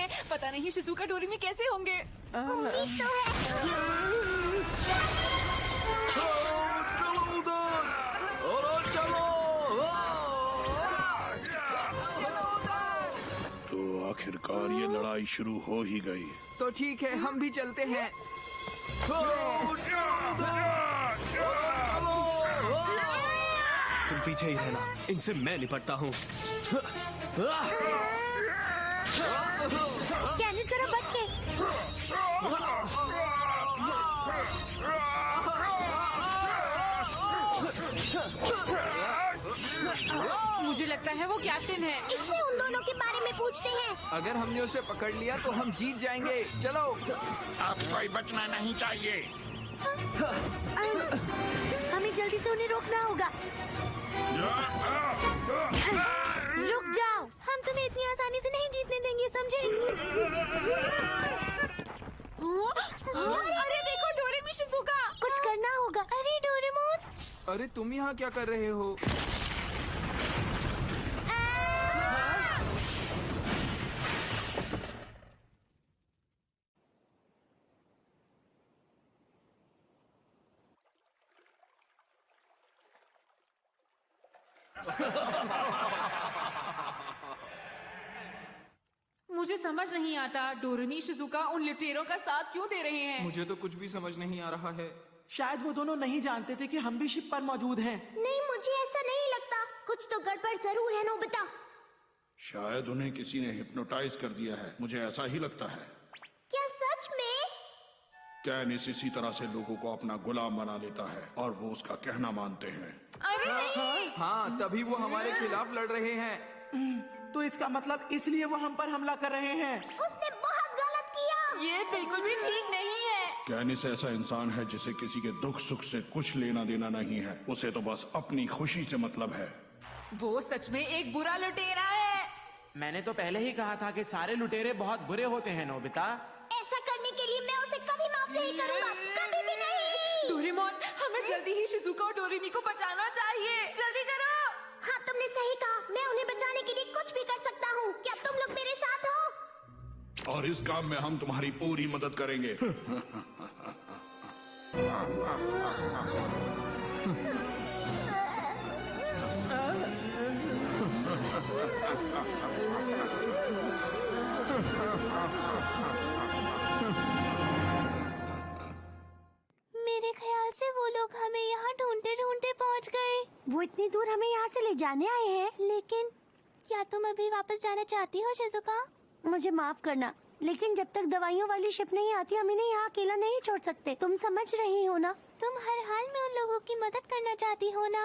हैं। पता नहीं शिजुका डोरेमी कैसे होंगे। उम्मीद तो है। चलो उधर, और चलो। तो आखिरकार ये लड़ाई शुरू हो ही गई। तो ठीक है, हम भी चलते हैं। तुम पीछे ही रहना, इनसे मैं निपटता हूँ। कैनिस जरा बच के। मुझे लगता है वो कैप्टन है। इससे उन दोनों के बारे में पूछते हैं। अगर हमने उसे पकड़ लिया तो हम जीत जाएंगे। चलो। अब कोई बचना नहीं चाहिए। हमें जल्दी से उन्हें रोकना होगा। रुक जाओ, हम तुम्हें इतनी आसानी से नहीं जीतने देंगे, समझे? अरे देखो डोरेमी शिजुका। कुछ करना होगा। अरे डोरेमोन। अरे तुम यहाँ क्या कर रहे हो? मुझे समझ नहीं आता डोरेमी शिजुका उन लुटेरों का साथ क्यों दे रहे हैं। मुझे तो कुछ भी समझ नहीं आ रहा है। शायद वो दोनों नहीं जानते थे कि हम भी शिप पर मौजूद हैं। नहीं, मुझे ऐसा नहीं लगता। कुछ तो गड़बड़ जरूर है, नोबिता। शायद उन्हें किसी ने हिप्नोटाइज कर दिया है, मुझे ऐसा ही लगता है। क्या सच में? कैनिस इसी तरह से लोगों को अपना गुलाम बना लेता है और वो उसका कहना मानते हैं। अरे नहीं। हाँ, तभी वो हमारे खिलाफ लड़ रहे हैं। तो इसका मतलब इसलिए वो हम पर हमला कर रहे हैं। उसने बहुत गलत किया। ये बिल्कुल भी ठीक नहीं है। कैनिस ऐसा इंसान है जिसे किसी के दुख सुख से कुछ लेना देना नहीं है। उसे तो बस अपनी खुशी से मतलब है। वो सच में एक बुरा लुटेरा है। मैंने तो पहले ही कहा था कि सारे लुटेरे बहुत बुरे होते हैं, नोबिता। ऐसा करने के लिए मैं उसे कभी माफ नहीं करूंगा, कभी भी नहीं। डोरेमोन, हमें जल्दी ही शिजुका और डोरेमी को बचाना चाहिए। जल्दी करो। हाँ, तुमने सही कहा। मैं उन्हें बचाने के लिए कुछ भी कर सकता हूँ। क्या तुम लोग मेरे साथ हो? और इस काम में हम तुम्हारी पूरी मदद करेंगे। मेरे ख्याल से वो लोग हमें यहाँ ढूंढते ढूंढते पहुँच गए। वो इतनी दूर हमें यहाँ से ले जाने आए हैं। लेकिन क्या तुम अभी वापस जाना चाहती हो शिजुका? मुझे माफ करना, लेकिन जब तक दवाइयों वाली शिप नहीं आती हम इन्हें यहाँ अकेला नहीं छोड़ सकते। तुम समझ रही हो ना? तुम हर हाल में उन लोगों की मदद करना चाहती हो ना?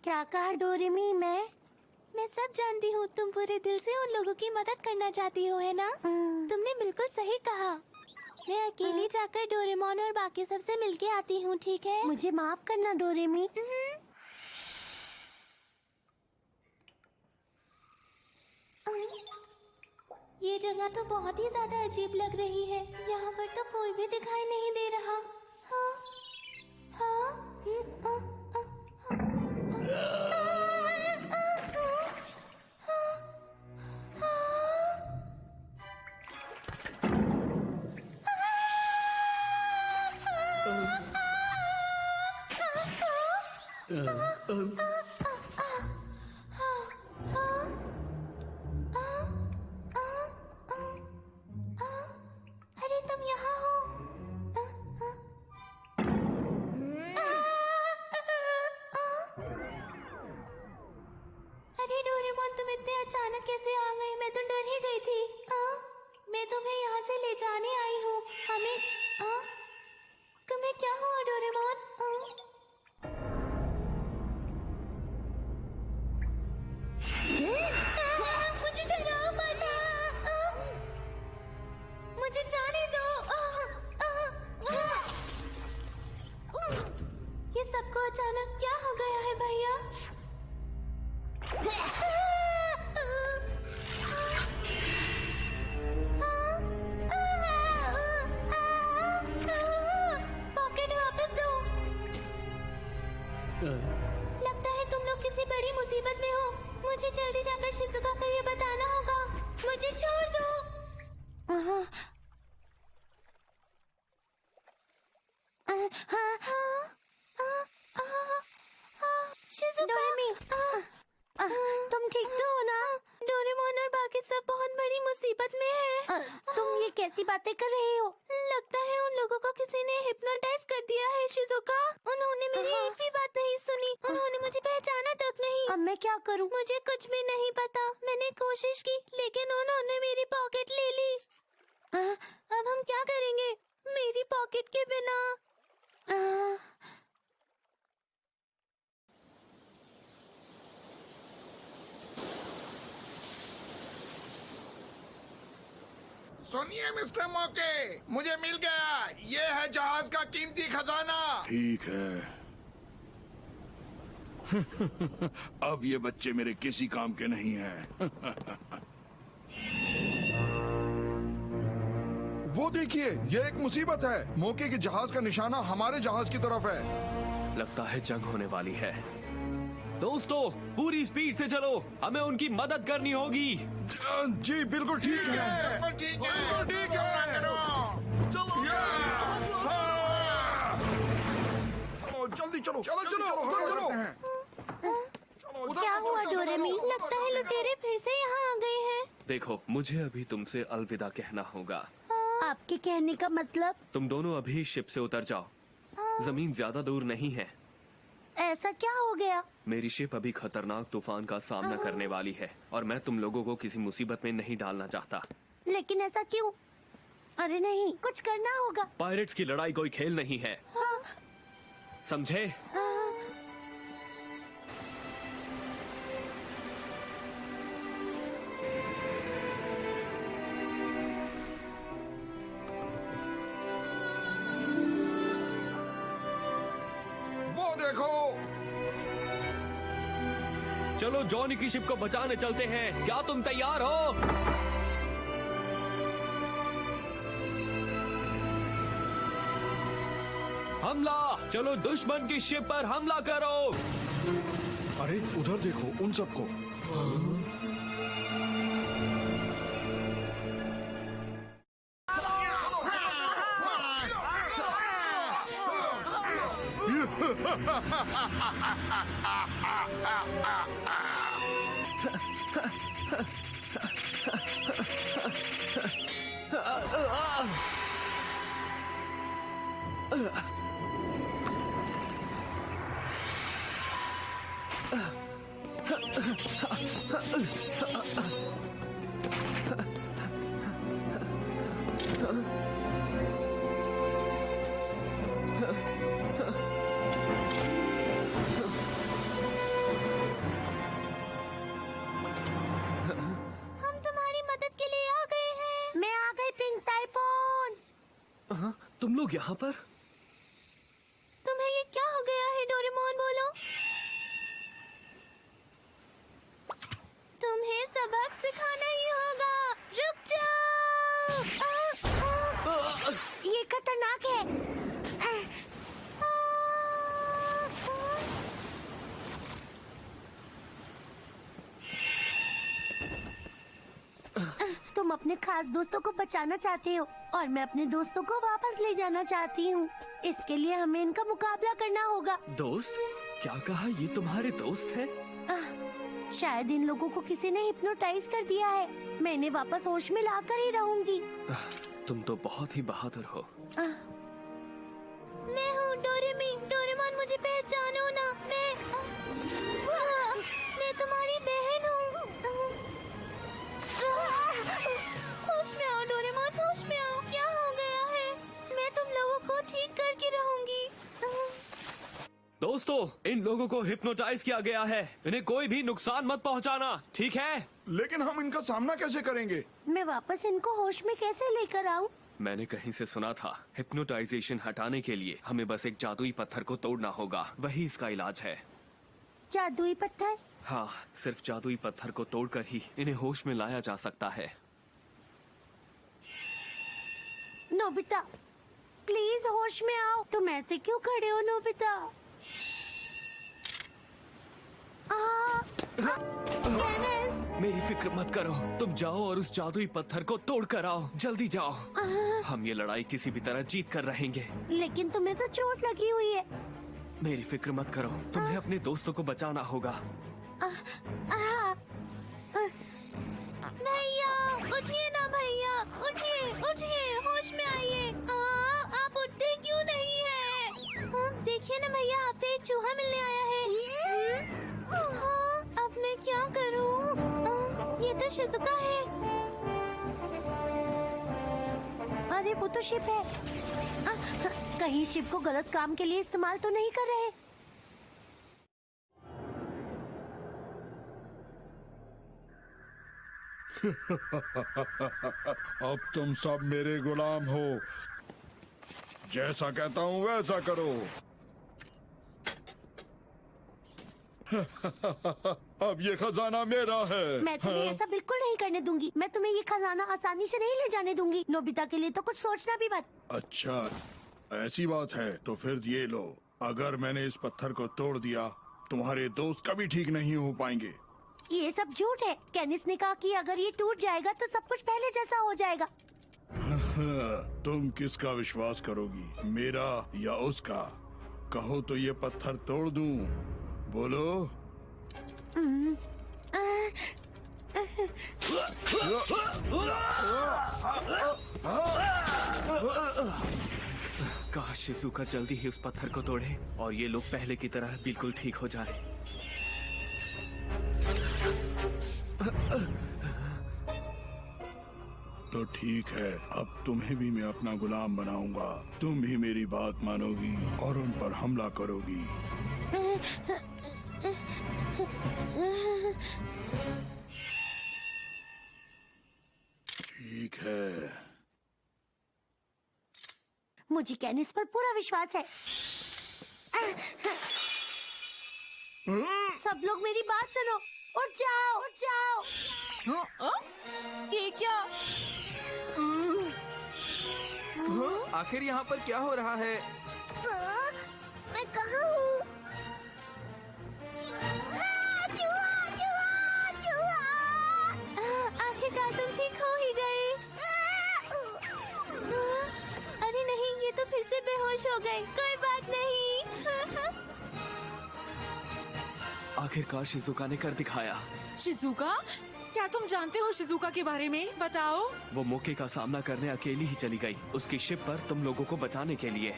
क्या कहा डोरेमी? मैं सब जानती हूँ। तुम पूरे दिल से उन लोगों की मदद करना चाहती हो, है ना? तुमने बिल्कुल सही कहा। मैं अकेली जाकर डोरेमोन और बाकी सबसे मिलके आती हूँ, ठीक है? मुझे माफ करना डोरेमी। ये जगह तो बहुत ही ज्यादा अजीब लग रही है। यहाँ पर तो कोई भी दिखाई नहीं दे रहा। हाँ, हाँ, अरे तुम यहाँ हो? अरे डोरेमोन, तुम इतने अचानक कैसे आ गई? मैं तो डर ही गई थी। मैं तुम्हें यहाँ से ले जाने आई हूँ। हमें तुम्हें क्या हुआ डोरेमोन? मुझे डराओ मत। मुझे जाने दो। ये सबको अचानक क्या हो गया है भैया? पॉकेट वापस दो। लगता है तुम लोग किसी बड़ी मुसीबत में हो। मुझे जल्दी जाकर शिजुका को ये बताना होगा। मुझे छोड़ दो। तुम ठीक तो हो ना? डोरेमोन और बाकी सब बहुत बड़ी मुसीबत में है। तुम ये कैसी बातें कर रही हो? लगता है उन लोगों को किसी ने हिप्नोटाइज कर दिया है शिजुका। उन्होंने मेरी एक भी बात नहीं सुनी। उन्होंने मुझे पहचाना तक नहीं। अब मैं क्या करूं? मुझे कुछ भी नहीं पता। मैंने कोशिश की लेकिन उन्होंने मेरी पॉकेट ले ली। अब हम क्या करेंगे मेरी पॉकेट के बिना? सुनिए मिस्टर मौके, मुझे मिल गया। ये है जहाज का कीमती खजाना। ठीक है। अब ये बच्चे मेरे किसी काम के नहीं हैं। वो देखिए, ये एक मुसीबत है। मौके के जहाज का निशाना हमारे जहाज की तरफ है। लगता है जंग होने वाली है। दोस्तों, पूरी स्पीड से चलो, हमें उनकी मदद करनी होगी। जी बिल्कुल ठीक है। बिल्कुल ठीक है। ठीक है। चलो चलो जल्दी चलो। चलो चलो चलो। क्या हुआ डोरेमी? लगता है लुटेरे फिर से यहाँ आ गए हैं। देखो, मुझे अभी तुमसे अलविदा कहना होगा। आपके कहने का मतलब? तुम दोनों अभी शिप से उतर जाओ। जमीन ज्यादा दूर नहीं है। ऐसा क्या हो गया? मेरी शिप अभी खतरनाक तूफान का सामना करने वाली है और मैं तुम लोगों को किसी मुसीबत में नहीं डालना चाहता। लेकिन ऐसा क्यों? अरे नहीं, कुछ करना होगा। पायरेट्स की लड़ाई कोई खेल नहीं है, समझे? वो देखो। चलो जॉनी की शिप को बचाने चलते हैं। क्या तुम तैयार हो? हमला! चलो दुश्मन की शिप पर हमला करो। अरे उधर देखो उन सबको। तुम लोग यहाँ पर? तुम्हें ये क्या हो गया है डोरेमोन? बोलो। तुम्हें सबक सिखाना ही होगा। रुक जाओ। ये खतरनाक है। तुम अपने खास दोस्तों को बचाना चाहते हो और मैं अपने दोस्तों को वापस ले जाना चाहती हूँ। इसके लिए हमें इनका मुकाबला करना होगा। दोस्त? क्या कहा? ये तुम्हारे दोस्त हैं? शायद इन लोगों को किसी ने हिप्नोटाइज कर दिया है। मैं इन्हें वापस होश में लाकर ही रहूंगी। तुम तो बहुत ही बहादुर हो। मैं हूँ डोरेमी। डोरेमोन, मुझे पहचानो ना। मैं तुम्हारी बहन हूँ। होश में आओ डोरेमोन, होश में आओ। क्या हो गया है? मैं तुम लोगों को ठीक करके रहूंगी। दोस्तों, इन लोगों को हिप्नोटाइज किया गया है। इन्हें कोई भी नुकसान मत पहुंचाना, ठीक है? लेकिन हम इनका सामना कैसे करेंगे? मैं वापस इनको होश में कैसे लेकर आऊं? मैंने कहीं से सुना था, हिप्नोटाइजेशन हटाने के लिए हमें बस एक जादुई पत्थर को तोड़ना होगा। वही इसका इलाज है। जादुई पत्थर? हाँ, सिर्फ जादुई पत्थर को तोड़कर ही इन्हें होश में लाया जा सकता है। नोबिता, प्लीज होश में आओ। तुम ऐसे क्यों खड़े हो नोबिता? डेनिस, मेरी फिक्र मत करो, तुम जाओ और उस जादुई पत्थर को तोड़ कर आओ। जल्दी जाओ। हम ये लड़ाई किसी भी तरह जीत कर रहेंगे। लेकिन तुम्हें तो चोट लगी हुई है। मेरी फिक्र मत करो, तुम्हें अपने दोस्तों को बचाना होगा। भैया उठिए ना भैया, उठिए उठिए, होश में आइए। आप उठते क्यों नहीं हैं? देखिए ना भैया, आपसे एक चूहा मिलने आया है। अब मैं क्या करूं? ये तो शिजुका है। अरे वो तो शिप है। कहीं शिप को गलत काम के लिए इस्तेमाल तो नहीं कर रहे? अब तुम सब मेरे गुलाम हो। जैसा कहता हूँ वैसा करो। अब ये खजाना मेरा है। मैं तुम्हें ऐसा बिल्कुल नहीं करने दूंगी। मैं तुम्हें ये खजाना आसानी से नहीं ले जाने दूंगी। नोबिता के लिए तो कुछ सोचना भी मत। अच्छा, ऐसी बात है तो फिर ये लो। अगर मैंने इस पत्थर को तोड़ दिया, तुम्हारे दोस्त कभी ठीक नहीं हो पाएंगे। ये सब झूठ है। कैनिस ने कहा कि अगर ये टूट जाएगा तो सब कुछ पहले जैसा हो जाएगा। तुम किसका विश्वास करोगी, मेरा या उसका? कहो तो ये पत्थर तोड़ दूं। बोलो। काश शिजुका जल्दी ही उस पत्थर को तोड़े और ये लोग पहले की तरह बिल्कुल ठीक हो जाए। तो ठीक है, अब तुम्हें भी मैं अपना गुलाम बनाऊंगा। तुम भी मेरी बात मानोगी और उन पर हमला करोगी। ठीक है। मुझे कैनिस पर पूरा विश्वास है। सब लोग मेरी बात सुनो। उठ जाओ, उठ जाओ। ये क्या? आखिर यहाँ पर क्या हो रहा है? मैं कहाँ हूँ? आखिरकार तुम ठीक हो ही गए। अरे नहीं, ये तो फिर से बेहोश हो गए। कोई बात नहीं। आखिरकार शिजुका ने कर दिखाया। शिजुका? क्या तुम जानते हो शिजुका के बारे में? बताओ। वो मौके का सामना करने अकेली ही चली गई, उसकी शिप पर तुम लोगों को बचाने के लिए।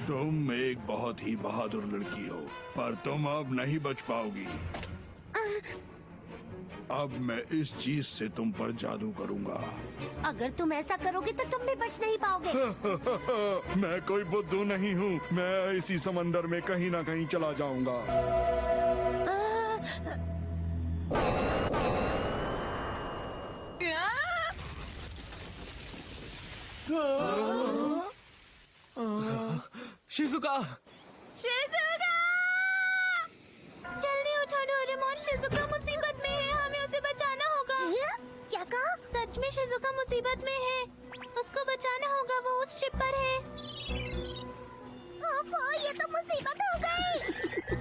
तुम एक बहुत ही बहादुर लड़की हो, पर तुम अब नहीं बच पाओगी। अब मैं इस चीज से तुम पर जादू करूंगा। अगर तुम ऐसा करोगे तो तुम भी बच नहीं पाओगे। मैं कोई बुद्धू नहीं हूँ। मैं इसी समंदर में कहीं ना कहीं चला जाऊंगा। शिजुका! शिजुका! जल्दी उठो डोरेमोन, शिजुका मुसीबत में है। हमें उसे बचाना होगा। क्या कहा? सच में शिजुका मुसीबत में है। उसको बचाना होगा, वो उस शिप पर है। ओफो, ये तो मुसीबत हो गई।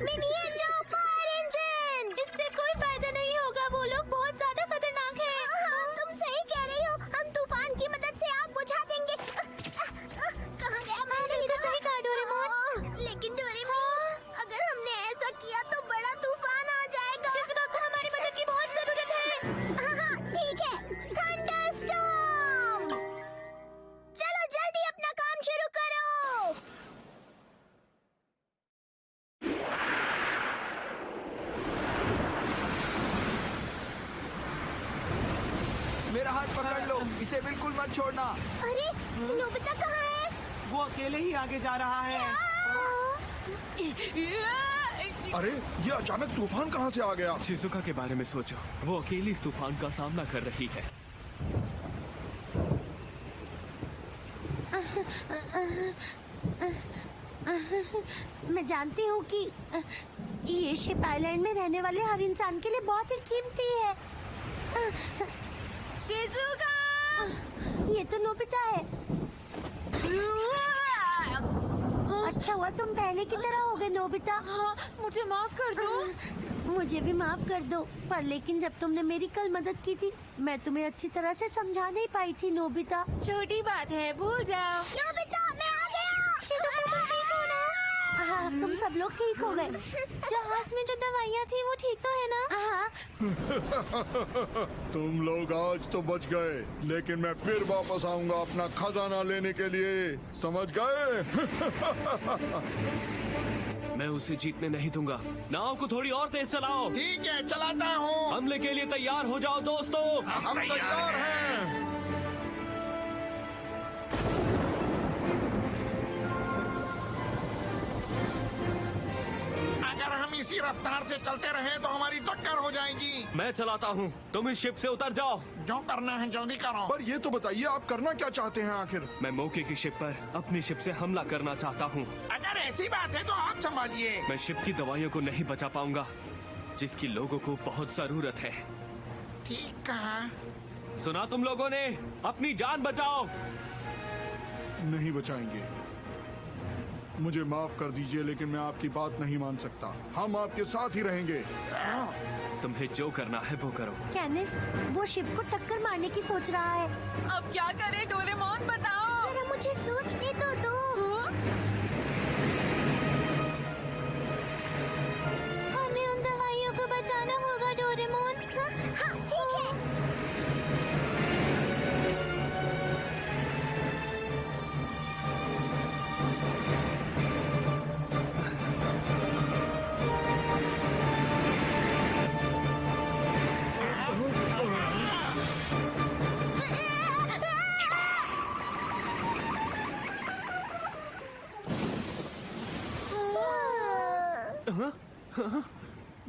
Miniature fire engine! इससे कोई फायदा नहीं होगा। वो लोग बहुत ज्यादा खतरनाक हैं। हाँ, तुम सही कह रही हो। हम तूफान की मदद से आग बुझा देंगे। कहाँ गया? मैंने तो सही कहा डोरेमोन। लेकिन डोरेमोन, अगर हमने ऐसा किया तो बड़ा तूफान आ जाएगा। शिजुका को हमारी मदद की बहुत जरूरत है। हाँ, ठीक है। थंडरस्टॉर्म! चलो जल्दी अपना काम शुरू करो। मेरा हाथ पकड़ लो, इसे बिल्कुल मत छोड़ना। अरे नोबिता कहाँ है? वो अकेले ही आगे जा रहा है। अरे ये अचानक तूफान कहाँ से आ गया? शिजुका के बारे में सोचो, वो अकेली इस तूफान का सामना कर रही है। मैं जानती हूँ कि ये शिप आइलैंड में रहने वाले हर इंसान के लिए बहुत ही कीमती है। शिजुका! ये तो नोबिता है। अच्छा हुआ तुम पहले की तरह हो गए नोबिता। हाँ, मुझे माफ कर दो। मुझे भी माफ कर दो, पर लेकिन जब तुमने मेरी कल मदद की थी, मैं तुम्हें अच्छी तरह से समझा नहीं पाई थी नोबिता। छोटी बात है, भूल जाओ। नोबिता, मैं आ गया। शिजुका, तुम ठीक हो ना? हाँ, तुम सब लोग ठीक हो गए। जहाज में जो दवाइयाँ थी वो ठीक तो है ना? हाँ। तुम लोग आज तो बच गए, लेकिन मैं फिर वापस आऊंगा अपना खजाना लेने के लिए, समझ गए? मैं उसे जीतने नहीं दूंगा। नाव को थोड़ी और तेज चलाओ। ठीक है, चलाता हूँ। हमले के लिए तैयार हो जाओ दोस्तों। हम तैयार हैं। अगर हम इसी रफ्तार से चलते रहे तो हमारी टक्कर हो जाएगी। मैं चलाता हूँ, तुम इस शिप से उतर जाओ। जो करना है जल्दी करो। पर ये तो बताइए, आप करना क्या चाहते हैं आखिर? मैं मौके की शिप पर अपनी शिप से हमला करना चाहता हूँ। अगर ऐसी बात है तो आप संभालिए। मैं शिप की दवाइयों को नहीं बचा पाऊंगा, जिसकी लोगों को बहुत जरूरत है। ठीक कहा। सुना तुम लोगों ने? अपनी जान बचाओ। नहीं बचाएंगे। मुझे माफ कर दीजिए, लेकिन मैं आपकी बात नहीं मान सकता। हम आपके साथ ही रहेंगे। तुम्हें जो करना है वो करो। कैनिस, वो शिप को टक्कर मारने की सोच रहा है। अब क्या करे डोरेमोन, बताओ। जरा मुझे सोचने तो दो। हमें उन दवाइयों को बचाना होगा डोरेमोन। हाँ, ठीक है।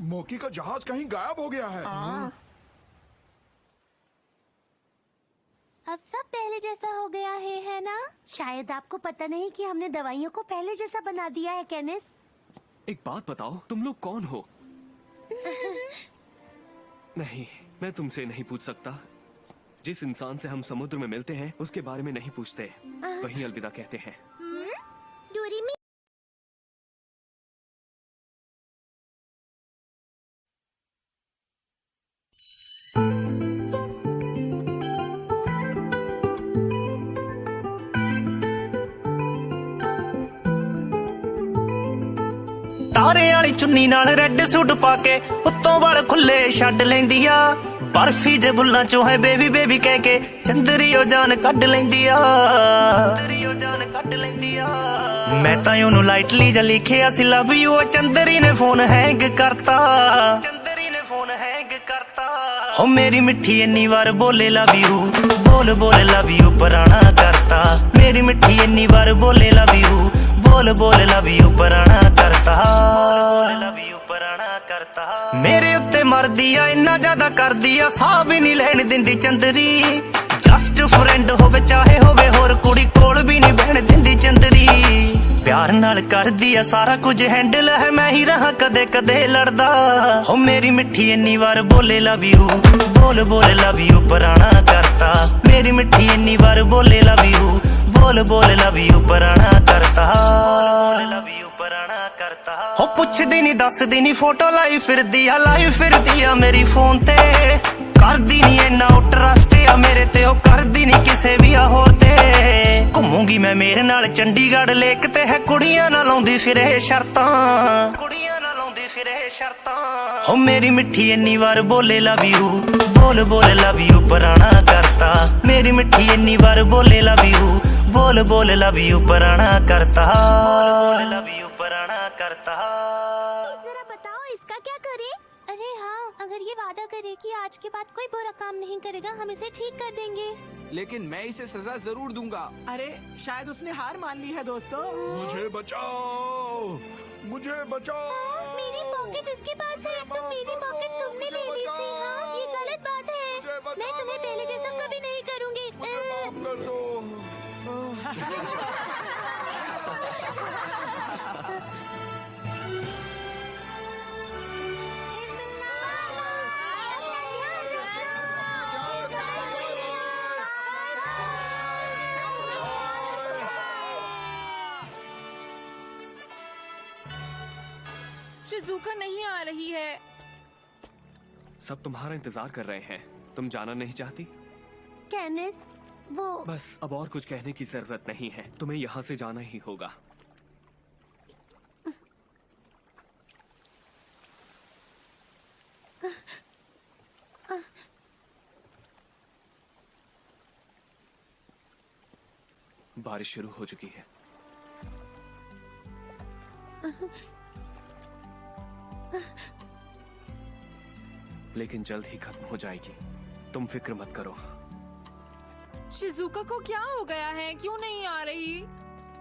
मौके का जहाज कहीं गायब हो गया है। अब सब पहले जैसा हो गया है ना? शायद आपको पता नहीं कि हमने दवाइयों को पहले जैसा बना दिया है कैनिस। एक बात बताओ, तुम लोग कौन हो? नहीं, मैं तुमसे नहीं पूछ सकता। जिस इंसान से हम समुद्र में मिलते हैं उसके बारे में नहीं पूछते, वहीं अलविदा कहते हैं। डोरेमी, ਤਾਰੇ ਵਾਲੀ ਚੁੰਨੀ ਨਾਲ ਰੈੱਡ ਸੂਟ ਪਾ ਕੇ ਉੱਤੋਂ ਵਾਲ ਖੁੱਲੇ ਛੱਡ ਲੈਂਦੀ ਆ ਬਰਫੀ ਜੇ ਬੁੱਲਾਂ ਚੋਂ ਹੈ ਬੇਬੀ ਬੇਬੀ ਕਹਿ ਕੇ ਚੰਦਰੀ ਉਹ ਜਾਨ ਕੱਢ ਲੈਂਦੀ ਆ ਮੈਂ ਤਾਂ ਉਹਨੂੰ ਲਾਈਟਲੀ ਜਿਹਾ ਲਿਖਿਆ ਸੀ ਲਵ ਯੂ ਚੰਦਰੀ ਨੇ ਫੋਨ ਹੈਂਗ ਕਰਤਾ ਹੋ ਮੇਰੀ ਮਿੱਠੀ ਇੰਨੀ ਵਾਰ ਬੋਲੇ ਲਵ ਯੂ ਬੋਲ ਲਵ ਯੂ ਪੁਰਾਣਾ ਕਰਤਾ ਮੇਰੀ ਮਿੱਠੀ ਇੰਨੀ ਵਾਰ ਬੋਲੇ ਲਵ ਯੂ बोल लव यू पुराना करता मेरे उत्ते मरदी आ इन्ना ज्यादा कर दिया साह भी नहीं लैन दिंदी चंदरी जस्ट फ्रेंड होवे चाहे होवे होर कुड़ी कोल भी नहीं बहन दिंदी चंदरी प्यार नाल कर दिया सारा कुछ हैंडल है मैं ही रहा कदे कदे लड़दा हो मेरी मिठी इन्नी बार बोले लव यू बोल लव यू पुराना करता मेरी मिठी इन्नी बार बोले लव यू बोल लव यू पुराना करता हो पुछदी नहीं दसदी नहीं फोटो लाई फिरदी आ मेरी फोन ते करदी नहीं इन्ना ट्रस्ट आ मेरे ते ओ करदी नहीं किसे भी आ होर ते घूमूंगी मैं मेरे नाल चंडीगढ़ लेक ते है कुड़ियां ना लाउंदी फिरे शर्तां हो मेरी मिठी इन्नी बार बोले लव यू बोल लव यू पुराना करता मेरी मिठी इन्नी बार बोले लव यू बोल लव यू पुराना करता जरा बताओ इसका क्या करे? अरे हाँ, अगर ये वादा करे कि आज के बाद कोई बुरा काम नहीं करेगा हम इसे ठीक कर देंगे। लेकिन मैं इसे सजा जरूर दूंगा। अरे शायद उसने हार मान ली है दोस्तों। मुझे बचाओ, मुझे बचाओ। मेरी पॉकेट इसके पास है तो मेरी पॉकेट तुमने ले ली थी। हाँ, ये गलत बात है। मैं तुम्हें पहले जैसा कभी नहीं करूँगी। माफ कर दो। शिजुका नहीं आ रही है। सब तुम्हारा इंतजार कर रहे हैं। तुम जाना नहीं चाहती? कैनिस, वो बस अब और कुछ कहने की जरूरत नहीं है, तुम्हें यहाँ से जाना ही होगा। बारिश शुरू हो चुकी है। लेकिन जल्द ही खत्म हो जाएगी, तुम फिक्र मत करो। शिजुका को क्या हो गया है, क्यों नहीं आ रही?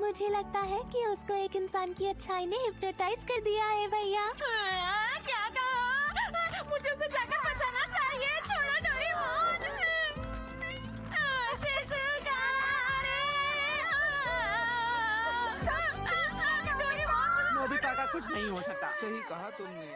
मुझे लगता है कि उसको एक इंसान की अच्छाई ने हिप्नोटाइज कर दिया है भैया। क्या कहा? मुझे उसे जाकर बचाना चाहिए। छोड़ो डोरेमोन। Shizuka, Doraemon. नोबिता का कुछ नहीं हो सकता। सही कहा तुमने।